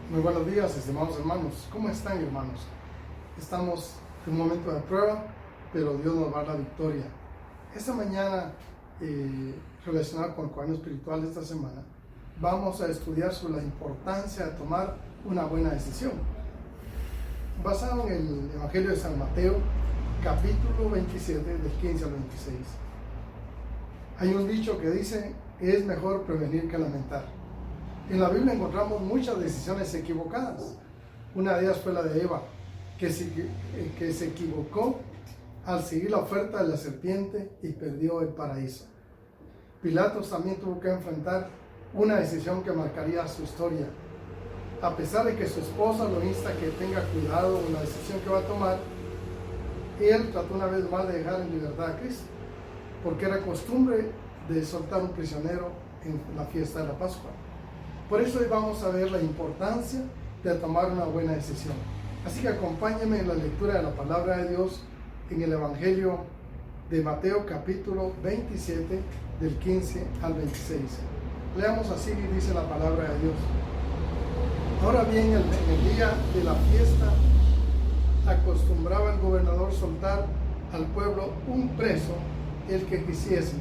Muy buenos días, estimados hermanos. ¿Cómo están, hermanos? Estamos en un momento de prueba, pero Dios nos va a dar la victoria. Esta mañana, relacionado con el cuaderno espiritual de esta semana, vamos a estudiar sobre la importancia de tomar una buena decisión. Basado en el Evangelio de San Mateo, capítulo 27, del 15 al 26. Hay un dicho que dice, es mejor prevenir que lamentar. En la Biblia encontramos muchas decisiones equivocadas. Una de ellas fue la de Eva, que se equivocó al seguir la oferta de la serpiente y perdió el paraíso. Pilatos también tuvo que enfrentar una decisión que marcaría su historia. A pesar de que su esposa lo insta a que tenga cuidado con la decisión que va a tomar, él trató una vez más de dejar en libertad a Cristo, porque era costumbre de soltar un prisionero en la fiesta de la Pascua. Por eso hoy vamos a ver la importancia de tomar una buena decisión. Así que acompáñenme en la lectura de la palabra de Dios en el Evangelio de Mateo capítulo 27 del 15 al 26. Leamos así, dice la palabra de Dios. Ahora bien, en el día de la fiesta acostumbraba el gobernador soltar al pueblo un preso, el que quisiese.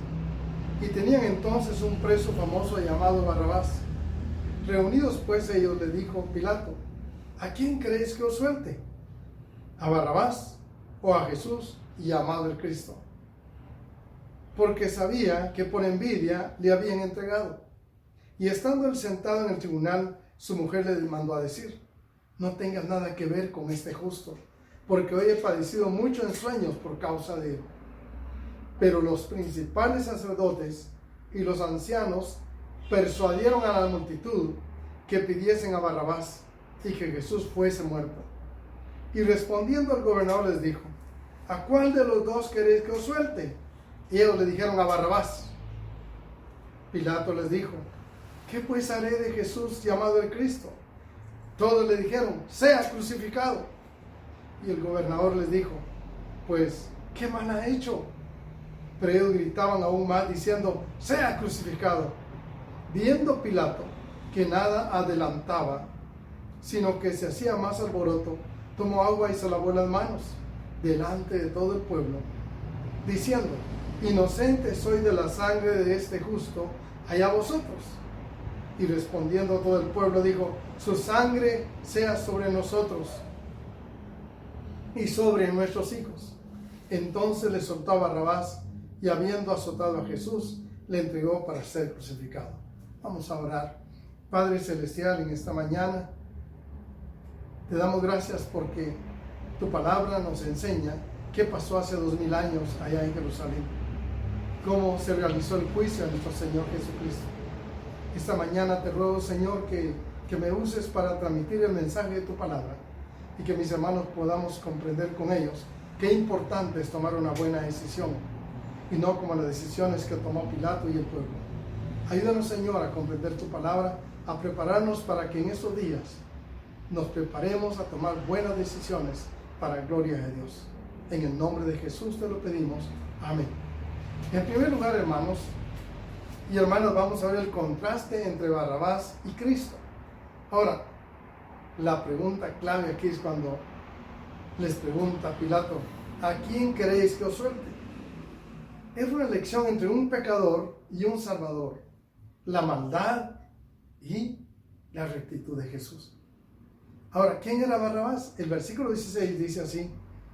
Y tenían entonces un preso famoso llamado Barrabás. Reunidos pues ellos, le dijo Pilato, ¿a quién crees que os suelte? ¿A Barrabás o a Jesús llamado el Cristo? Porque sabía que por envidia le habían entregado. Y estando él sentado en el tribunal, su mujer le mandó a decir, no tengas nada que ver con este justo, porque hoy he padecido mucho en sueños por causa de él. Pero los principales sacerdotes y los ancianos persuadieron a la multitud que pidiesen a Barrabás y que Jesús fuese muerto. Y respondiendo el gobernador les dijo, ¿a cuál de los dos queréis que os suelte? Y ellos le dijeron a Barrabás. Pilato les dijo, ¿qué pues haré de Jesús llamado el Cristo? Todos le dijeron, sea crucificado. Y el gobernador les dijo, pues, ¿qué mal ha hecho? Pero ellos gritaban aún más diciendo, sea crucificado. Viendo Pilato que nada adelantaba, sino que se hacía más alboroto, tomó agua y se lavó las manos delante de todo el pueblo, diciendo, inocente soy de la sangre de este justo, allá vosotros. Y respondiendo todo el pueblo dijo, su sangre sea sobre nosotros y sobre nuestros hijos. Entonces le soltó a Barrabás y habiendo azotado a Jesús, le entregó para ser crucificado. Vamos a orar. Padre Celestial, en esta mañana te damos gracias porque tu palabra nos enseña qué pasó hace 2000 años allá en Jerusalén, cómo se realizó el juicio de nuestro Señor Jesucristo. Esta mañana te ruego, Señor, que me uses para transmitir el mensaje de tu palabra y que mis hermanos podamos comprender con ellos qué importante es tomar una buena decisión y no como las decisiones que tomó Pilato y el pueblo. Ayúdanos, Señor, a comprender tu palabra, a prepararnos para que en estos días nos preparemos a tomar buenas decisiones para la gloria de Dios. En el nombre de Jesús te lo pedimos. Amén. En primer lugar, hermanos y hermanas, vamos a ver el contraste entre Barrabás y Cristo. Ahora, la pregunta clave aquí es cuando les pregunta Pilato, ¿a quién queréis que os suelte? Es una elección entre un pecador y un salvador, la maldad y la rectitud de Jesús. Ahora, ¿quién era Barrabás? El versículo 16 dice así,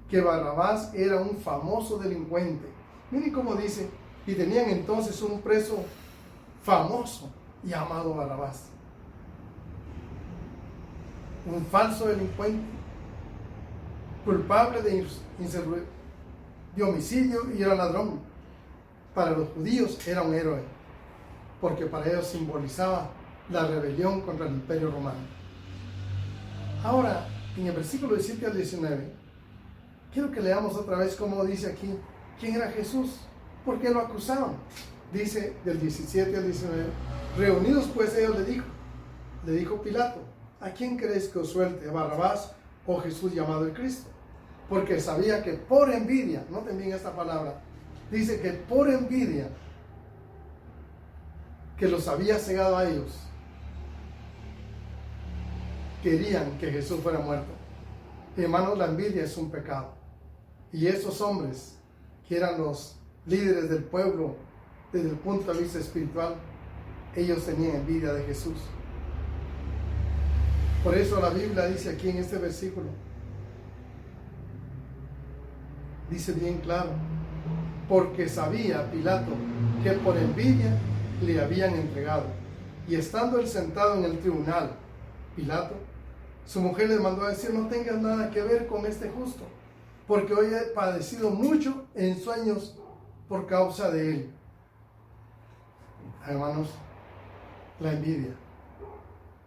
que Barrabás era un famoso delincuente. Miren cómo dice, y tenían entonces un preso famoso llamado Barrabás. Un falso delincuente, culpable de homicidio y era ladrón. Para los judíos era un héroe, porque para ellos simbolizaba la rebelión contra el Imperio Romano. Ahora, en el versículo 17 al 19, quiero que leamos otra vez cómo dice aquí quién era Jesús, por qué lo acusaban. Dice del 17 al 19, reunidos pues ellos le dijo Pilato, ¿a quién queréis que os suelte, a Barrabás o Jesús llamado el Cristo? Porque sabía que por envidia, noten bien esta palabra, dice que por envidia que los había cegado a ellos, querían que Jesús fuera muerto. Hermanos, la envidia es un pecado. Y esos hombres, que eran los líderes del pueblo, desde el punto de vista espiritual, ellos tenían envidia de Jesús. Por eso la Biblia dice aquí en este versículo, dice bien claro, porque sabía Pilato que por envidia le habían entregado. Y estando él sentado en el tribunal, Pilato, su mujer le mandó a decir, no tengas nada que ver con este justo, porque hoy he padecido mucho en sueños por causa de él. Hermanos, la envidia.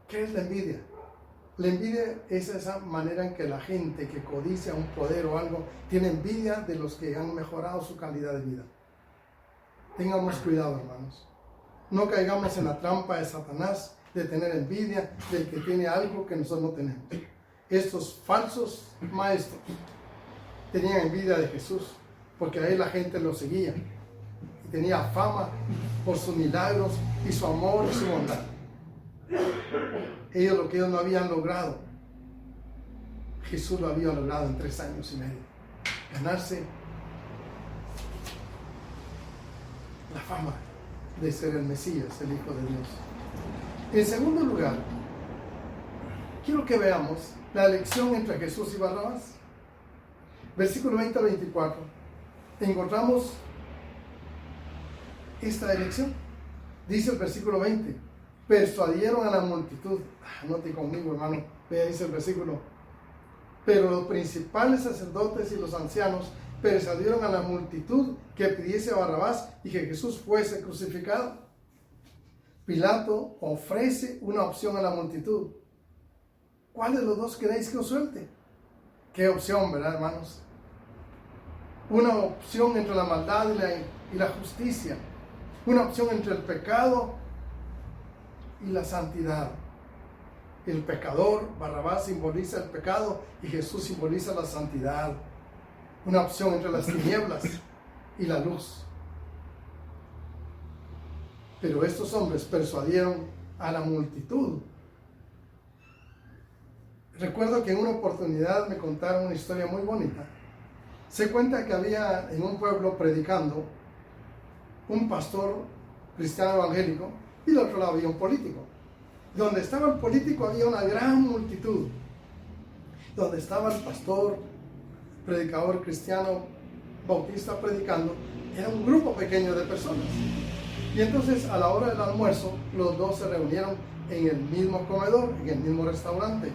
¿Qué es la envidia? La envidia es esa manera en que la gente que codicia un poder o algo tiene envidia de los que han mejorado su calidad de vida. Tengamos cuidado, hermanos. No caigamos en la trampa de Satanás de tener envidia del que tiene algo que nosotros no tenemos. Estos falsos maestros tenían envidia de Jesús porque a él la gente lo seguía y tenía fama por sus milagros y su amor y su bondad. Ellos lo que ellos no habían logrado, Jesús lo había logrado en 3 años y medio. Ganarse la fama de ser el Mesías, el Hijo de Dios. En segundo lugar, quiero que veamos la elección entre Jesús y Barrabás. Versículo 20 al 24. Encontramos esta elección. Dice el versículo 20. Persuadieron a la multitud. Anote conmigo, hermano. Vea, dice el versículo. Pero los principales sacerdotes y los ancianos persuadieron a la multitud que pidiese a Barrabás y que Jesús fuese crucificado. Pilato ofrece una opción a la multitud. ¿Cuál de los dos queréis que os suelte? Qué opción, ¿verdad, hermanos? Una opción entre la maldad y la justicia. Una opción entre el pecado y la santidad. El pecador, Barrabás, simboliza el pecado y Jesús simboliza la santidad. Una opción entre las tinieblas y la luz. Pero estos hombres persuadieron a la multitud. Recuerdo que en una oportunidad me contaron una historia muy bonita. Se cuenta que había en un pueblo predicando un pastor cristiano evangélico y del otro lado había un político. Donde estaba el político había una gran multitud. Donde estaba el pastor, predicador cristiano bautista predicando, era un grupo pequeño de personas. Y entonces a la hora del almuerzo los dos se reunieron en el mismo comedor, en el mismo restaurante.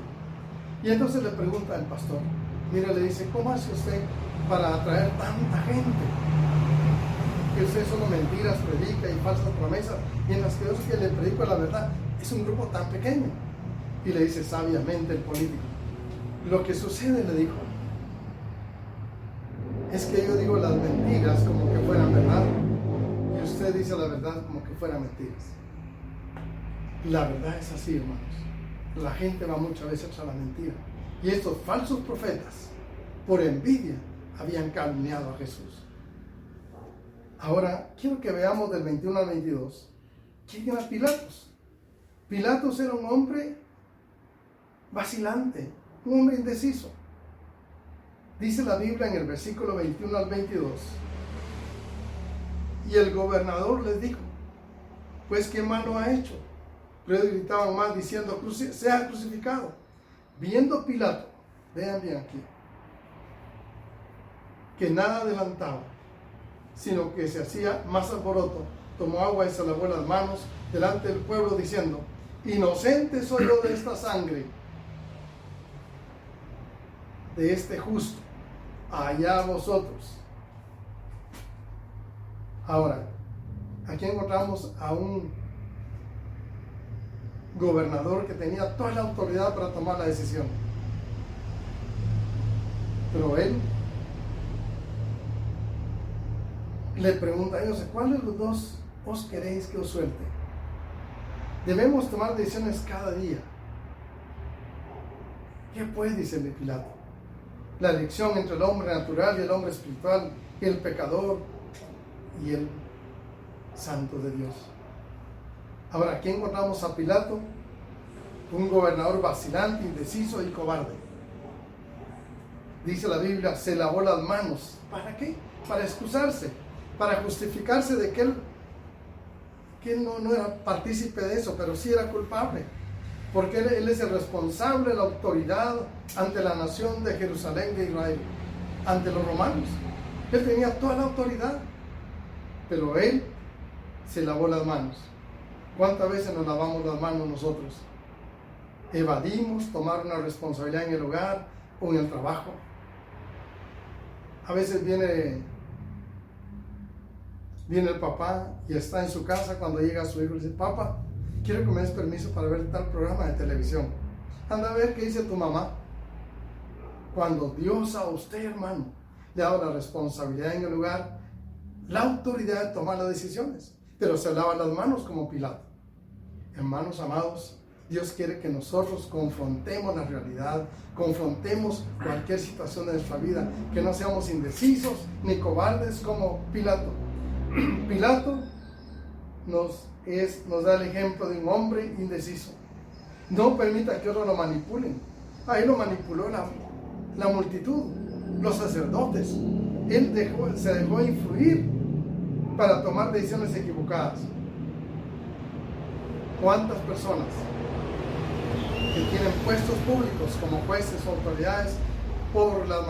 Y entonces le pregunta al pastor, mira, le dice, ¿cómo hace usted para atraer tanta gente? Que usted solo mentiras predica y falsas promesas, y en las que yo que le predico la verdad, es un grupo tan pequeño. Y le dice sabiamente el político, lo que sucede, le dijo, es que yo digo las mentiras como que fueran verdad, y usted dice la verdad como que fueran mentiras. La verdad es así, hermanos. La gente va muchas veces a la mentira. Y estos falsos profetas, por envidia, habían calumniado a Jesús. Ahora, quiero que veamos del 21 al 22. ¿Quién era Pilatos? Pilatos era un hombre vacilante, un hombre indeciso. Dice la Biblia en el versículo 21 al 22. Y el gobernador les dijo, pues ¿qué mal no ha hecho? Pero ellos gritaban más diciendo, sea crucificado. Viendo Pilato, vean bien aquí, que nada adelantaba, sino que se hacía más alboroto. Tomó agua y se lavó las manos delante del pueblo, diciendo: inocente soy yo de esta sangre, de este justo, allá vosotros. Ahora, aquí encontramos a un gobernador que tenía toda la autoridad para tomar la decisión. Pero él le pregunta a ellos: ¿cuál de los dos os queréis que os suelte? Debemos tomar decisiones cada día. ¿Qué pues? Dice Pilato. La elección entre el hombre natural y el hombre espiritual, el pecador y el santo de Dios. Ahora, aquí encontramos a Pilato, un gobernador vacilante, indeciso y cobarde. Dice la Biblia, se lavó las manos. ¿Para qué? Para excusarse, para justificarse de que él no era partícipe de eso, pero sí era culpable. Porque él es el responsable, la autoridad ante la nación de Jerusalén, de Israel, ante los romanos. Él tenía toda la autoridad, pero él se lavó las manos. ¿Cuántas veces nos lavamos las manos nosotros? Evadimos tomar una responsabilidad en el hogar o en el trabajo. A veces viene el papá y está en su casa. Cuando llega su hijo y dice: papá, quiero que me des permiso para ver tal programa de televisión. Anda a ver qué dice tu mamá. Cuando Dios a usted, hermano, le ha dado la responsabilidad en el lugar, la autoridad de tomar las decisiones, pero se lava las manos como Pilato. Hermanos amados, Dios quiere que nosotros confrontemos la realidad, confrontemos cualquier situación de nuestra vida, que no seamos indecisos ni cobardes como Pilato. Pilato nos da el ejemplo de un hombre indeciso. No permita que otros lo manipulen. Ahí lo manipuló la multitud, los sacerdotes. Él se dejó influir para tomar decisiones equivocadas. ¿Cuántas personas que tienen puestos públicos como jueces o autoridades por las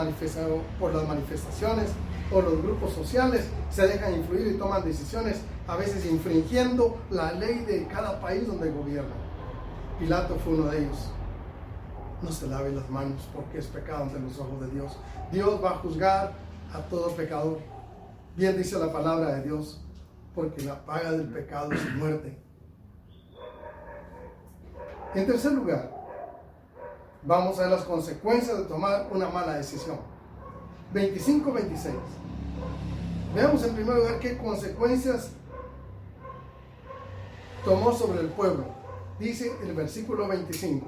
manifestaciones o los grupos sociales se dejan influir y toman decisiones, a veces infringiendo la ley de cada país donde gobiernan? Pilato fue uno de ellos. No se lave las manos, porque es pecado ante los ojos de Dios. Dios va a juzgar a todo pecador. Bien dice la palabra de Dios, porque la paga del pecado es muerte. En tercer lugar, vamos a ver las consecuencias de tomar una mala decisión. 25-26. Veamos en primer lugar qué consecuencias tomó sobre el pueblo. Dice el versículo 25: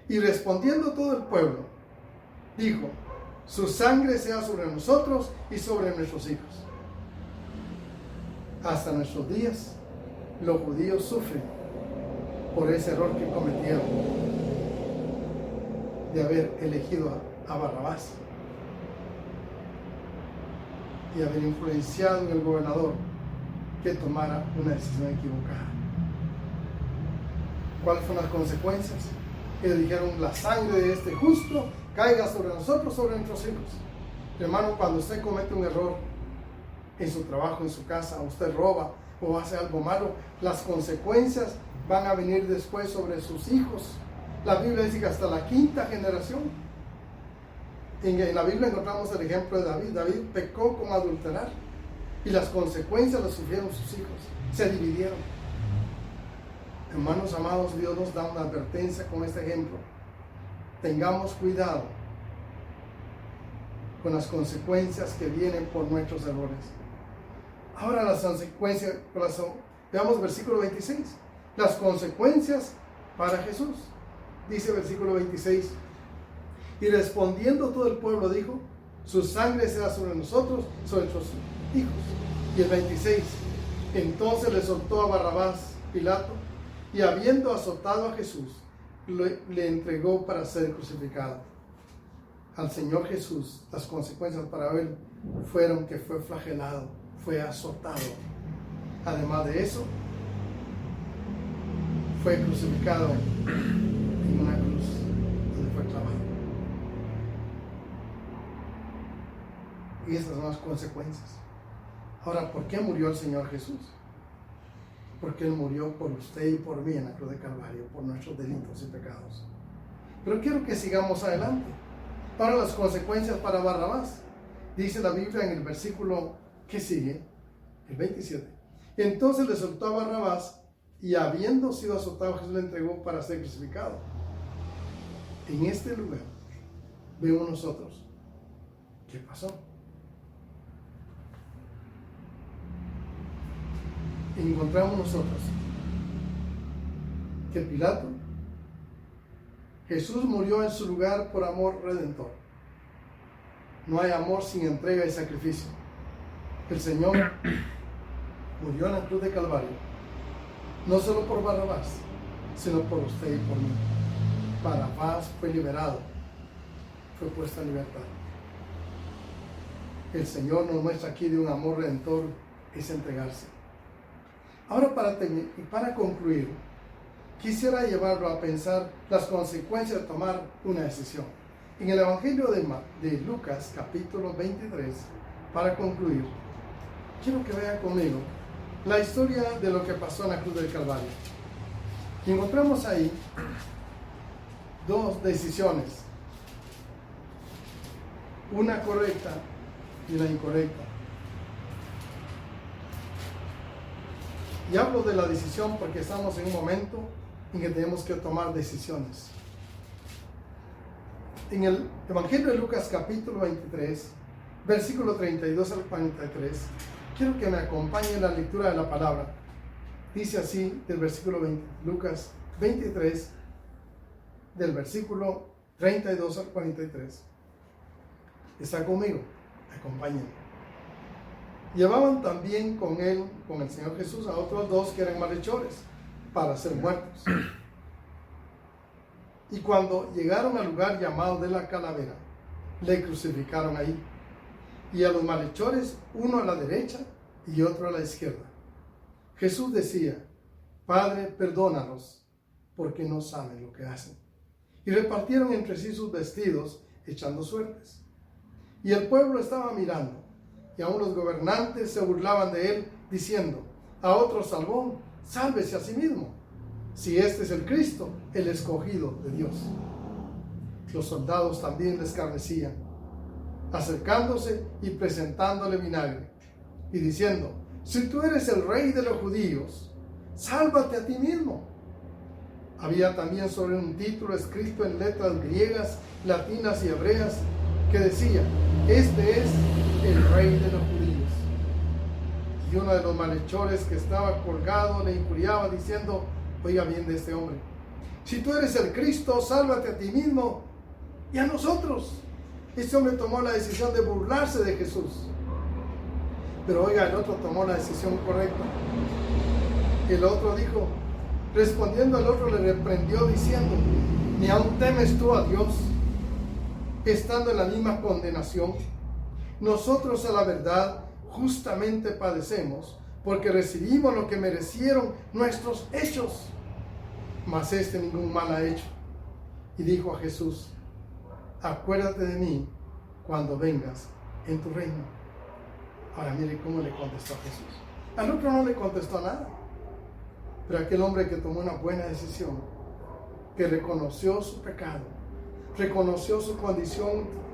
y respondiendo todo el pueblo, dijo: su sangre sea sobre nosotros y sobre nuestros hijos. Hasta nuestros días, los judíos sufren por ese error que cometieron de haber elegido a Barrabás y haber influenciado en el gobernador que tomara una decisión equivocada. ¿Cuáles fueron las consecuencias? Ellos dijeron: la sangre de este justo caiga sobre nosotros, sobre nuestros hijos. Hermano, cuando usted comete un error en su trabajo, en su casa, usted roba o hace algo malo, las consecuencias van a venir después sobre sus hijos. La Biblia dice que hasta la quinta generación. En la Biblia encontramos el ejemplo de David. David pecó con adulterar y las consecuencias las sufrieron sus hijos. Se dividieron. Hermanos amados, Dios nos da una advertencia con este ejemplo. Tengamos cuidado con las consecuencias que vienen por nuestros errores. Ahora las consecuencias, veamos versículo 26. Las consecuencias para Jesús. Dice versículo 26: y respondiendo todo el pueblo dijo: su sangre sea sobre nosotros, sobre nuestros hijos. Y el 26: entonces le soltó a Barrabás Pilato, y habiendo azotado a Jesús, le entregó para ser crucificado. Al Señor Jesús, las consecuencias para él fueron que fue flagelado, fue azotado. Además de eso, fue crucificado en una cruz donde fue clavado. Y estas son las consecuencias. Ahora, ¿por qué murió el Señor Jesús? Porque Él murió por usted y por mí en la cruz de Calvario, por nuestros delitos y pecados. Pero quiero que sigamos adelante. Ahora las consecuencias para Barrabás. Dice la Biblia en el versículo que sigue, el 27. Entonces le soltó a Barrabás y habiendo sido azotado, Jesús le entregó para ser crucificado. En este lugar vemos nosotros qué pasó. Encontramos nosotros que Pilato, Jesús murió en su lugar por amor redentor. No hay amor sin entrega y sacrificio. El Señor murió en la cruz de Calvario, no solo por Barrabás, sino por usted y por mí. Barrabás fue liberado, fue puesto en libertad. El Señor nos muestra aquí de un amor redentor, es entregarse. Ahora para concluir, quisiera llevarlo a pensar las consecuencias de tomar una decisión. En el Evangelio de Lucas, capítulo 23, para concluir, quiero que vean conmigo la historia de lo que pasó en la cruz del Calvario. Y encontramos ahí dos decisiones, una correcta y una incorrecta. Y hablo de la decisión porque estamos en un momento en que tenemos que tomar decisiones. En el Evangelio de Lucas capítulo 23, versículo 32 al 43, quiero que me acompañen en la lectura de la palabra. Dice así del versículo 20, Lucas 23, del versículo 32 al 43. ¿Está conmigo? Acompáñenme. Llevaban también con él, con el Señor Jesús, a otros dos que eran malhechores para ser muertos. Y cuando llegaron al lugar llamado de la Calavera, le crucificaron ahí. Y a los malhechores, uno a la derecha y otro a la izquierda. Jesús decía: Padre, perdónalos, porque no saben lo que hacen. Y repartieron entre sí sus vestidos, echando suertes. Y el pueblo estaba mirando. Y aún los gobernantes se burlaban de él, diciendo: a otro salvó, sálvese a sí mismo, si este es el Cristo, el escogido de Dios. Los soldados también le escarnecían, acercándose y presentándole vinagre, y diciendo: si tú eres el rey de los judíos, sálvate a ti mismo. Había también sobre un título escrito en letras griegas, latinas y hebreas, que decía: este es el rey de los judíos. Y uno de los malhechores que estaba colgado le injuriaba diciendo: oiga bien de este hombre, si tú eres el Cristo, sálvate a ti mismo y a nosotros. Este hombre tomó la decisión de burlarse de Jesús. Pero oiga, el otro tomó la decisión correcta. El otro dijo, respondiendo al otro, le reprendió diciendo: ¿ni aún temes tú a Dios, estando en la misma condenación? Nosotros a la verdad justamente padecemos, porque recibimos lo que merecieron nuestros hechos, mas este ningún mal ha hecho. Y dijo a Jesús: acuérdate de mí cuando vengas en tu reino. Ahora mire cómo le contestó a Jesús. Al otro no le contestó nada, pero aquel hombre que tomó una buena decisión, que reconoció su pecado, reconoció su condición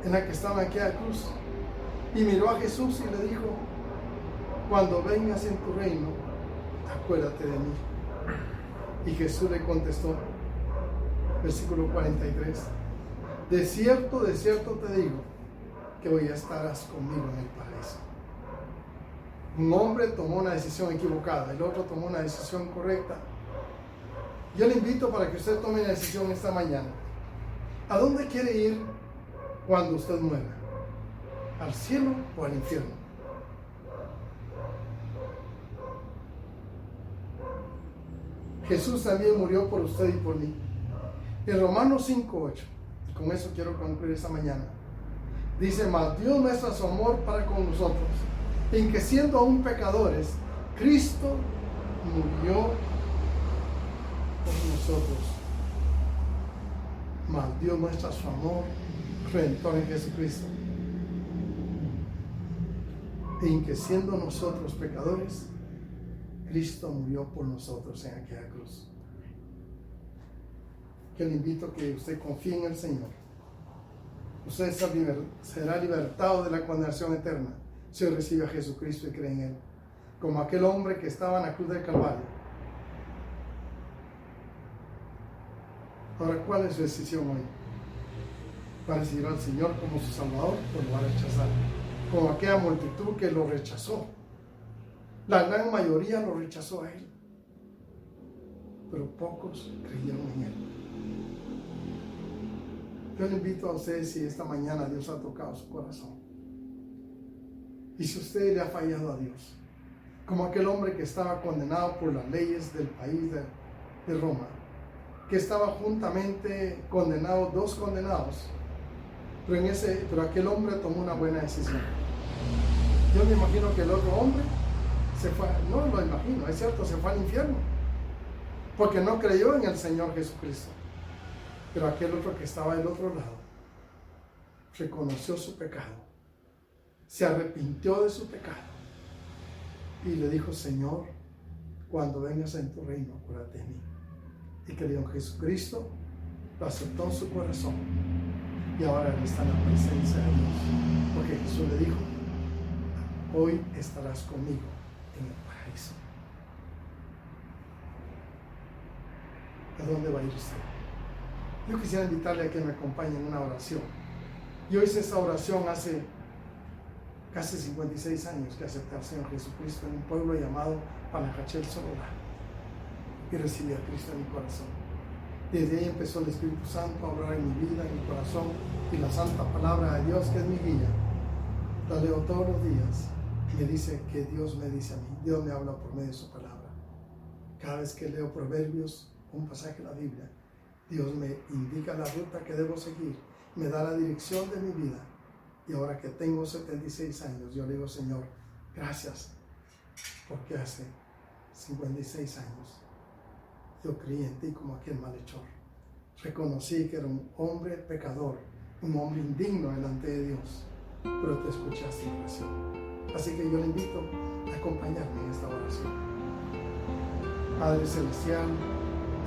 en la que estaba en aquella cruz, y miró a Jesús y le dijo: cuando vengas en tu reino, acuérdate de mí. Y Jesús le contestó, versículo 43, de cierto te digo, que hoy estarás conmigo en el paraíso. Un hombre tomó una decisión equivocada, el otro tomó una decisión correcta. Yo le invito para que usted tome una decisión esta mañana. ¿A dónde quiere ir cuando usted muera? ¿Al cielo o al infierno? Jesús también murió por usted y por mí. En Romanos 5:8, y con eso quiero concluir esta mañana, dice: mas Dios muestra su amor para con nosotros, en que siendo aún pecadores, Cristo murió por nosotros. Mas Dios muestra su amor redentor en Jesucristo. en que siendo nosotros pecadores, Cristo murió por nosotros en aquella cruz. Que le invito a que usted confíe en el Señor. Usted será libertado de la condenación eterna si recibe a Jesucristo y cree en Él. Como aquel hombre que estaba en la cruz del Calvario. Ahora, ¿cuál es su decisión hoy? ¿Va a recibir al Señor como su Salvador o lo va a rechazar? Como aquella multitud que lo rechazó. La gran mayoría lo rechazó a Él. Pero pocos creyeron en Él. Yo le invito a ustedes, si esta mañana Dios ha tocado su corazón. Y si usted le ha fallado a Dios, como aquel hombre que estaba condenado por las leyes del país de Roma, que estaba juntamente condenado, dos condenados, pero aquel hombre tomó una buena decisión. Yo me imagino que el otro hombre se fue, no lo imagino, es cierto, se fue al infierno, porque no creyó en el Señor Jesucristo. Pero aquel otro que estaba del otro lado, reconoció su pecado, se arrepintió de su pecado, y le dijo: Señor, cuando vengas en tu reino, acuérdate de mí. Y creyó en Jesucristo, lo aceptó en su corazón, y ahora él está en la presencia de Dios, porque Jesús le dijo: hoy estarás conmigo en el paraíso. ¿A dónde va a ir usted? Yo quisiera invitarle a que me acompañe en una oración. Yo hice esa oración hace casi 56 años que acepté al Señor Jesucristo en un pueblo llamado Panajachel, Sonora, y recibí a Cristo en mi corazón. Desde ahí empezó el Espíritu Santo a obrar en mi vida, en mi corazón, y la santa palabra de Dios, que es mi guía, la leo todos los días y me dice que Dios me dice a mí. Dios me habla por medio de su palabra. Cada vez que leo Proverbios, un pasaje de la Biblia, Dios me indica la ruta que debo seguir, me da la dirección de mi vida. Y ahora que tengo 76 años, yo le digo: Señor, gracias, porque hace 56 años yo creí en ti como aquel malhechor. Reconocí que era un hombre pecador, un hombre indigno delante de Dios, pero te escuchaste mi oración. Así que yo le invito a acompañarme en esta oración. Padre Celestial,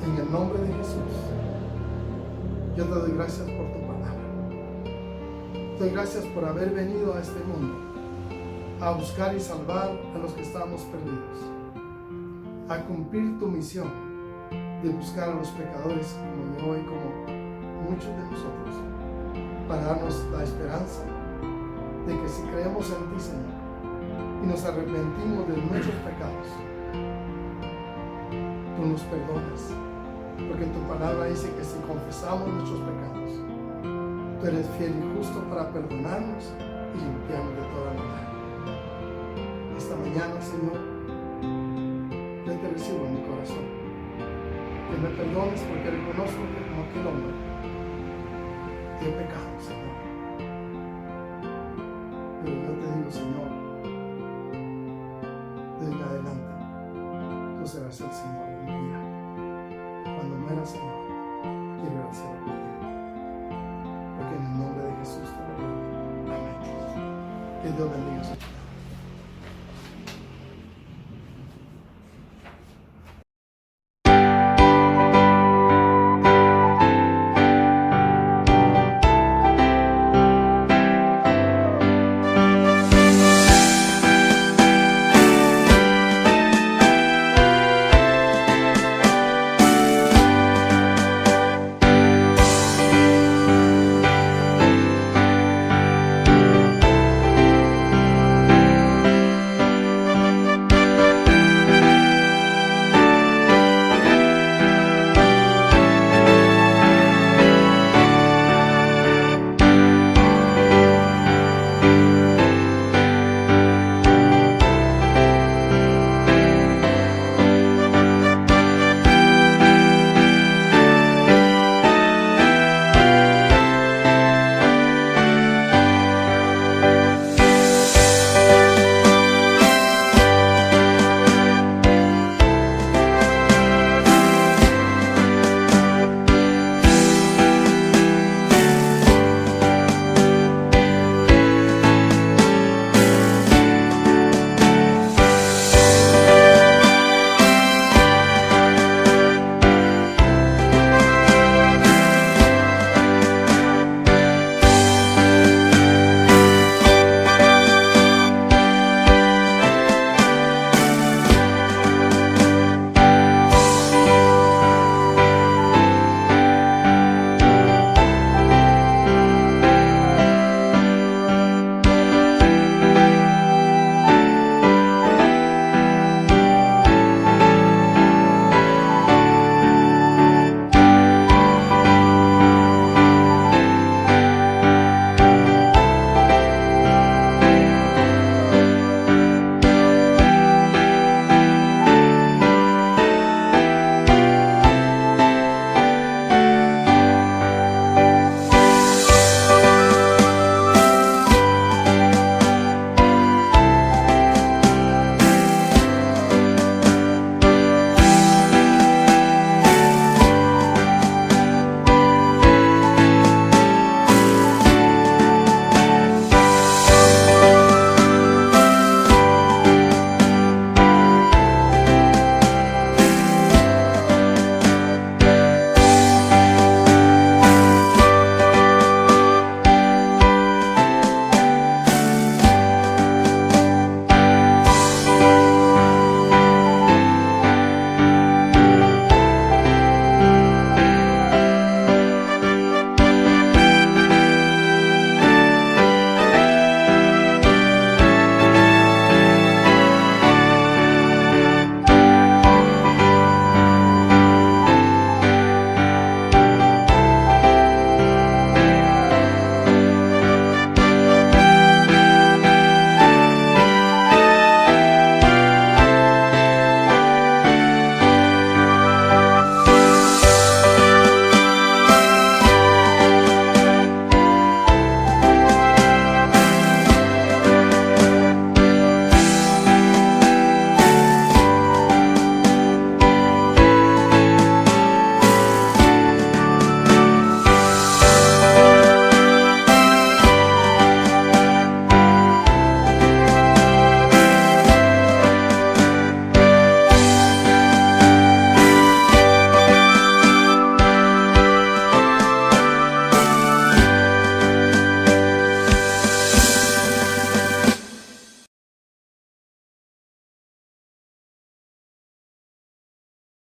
en el nombre de Jesús, yo te doy gracias por tu palabra. Te doy gracias por haber venido a este mundo a buscar y salvar a los que estamos perdidos, a cumplir tu misión de buscar a los pecadores como yo y como muchos de nosotros, para darnos la esperanza de que si creemos en ti, Señor, y nos arrepentimos de nuestros pecados, tú nos perdonas, porque tu palabra dice que si confesamos nuestros pecados, tú eres fiel y justo para perdonarnos y limpiarnos de toda maldad. Esta mañana, Señor, yo te recibo en mi corazón. Que me perdones, porque reconozco que como aquel hombre he pecado, Señor. Pero yo te digo, Señor, de hoy en adelante tú serás el Señor de mi vida. Cuando muera, Señor, quiero ir al cielo contigo, porque en el nombre de Jesús te lo pido. Amén. Que Dios bendiga a su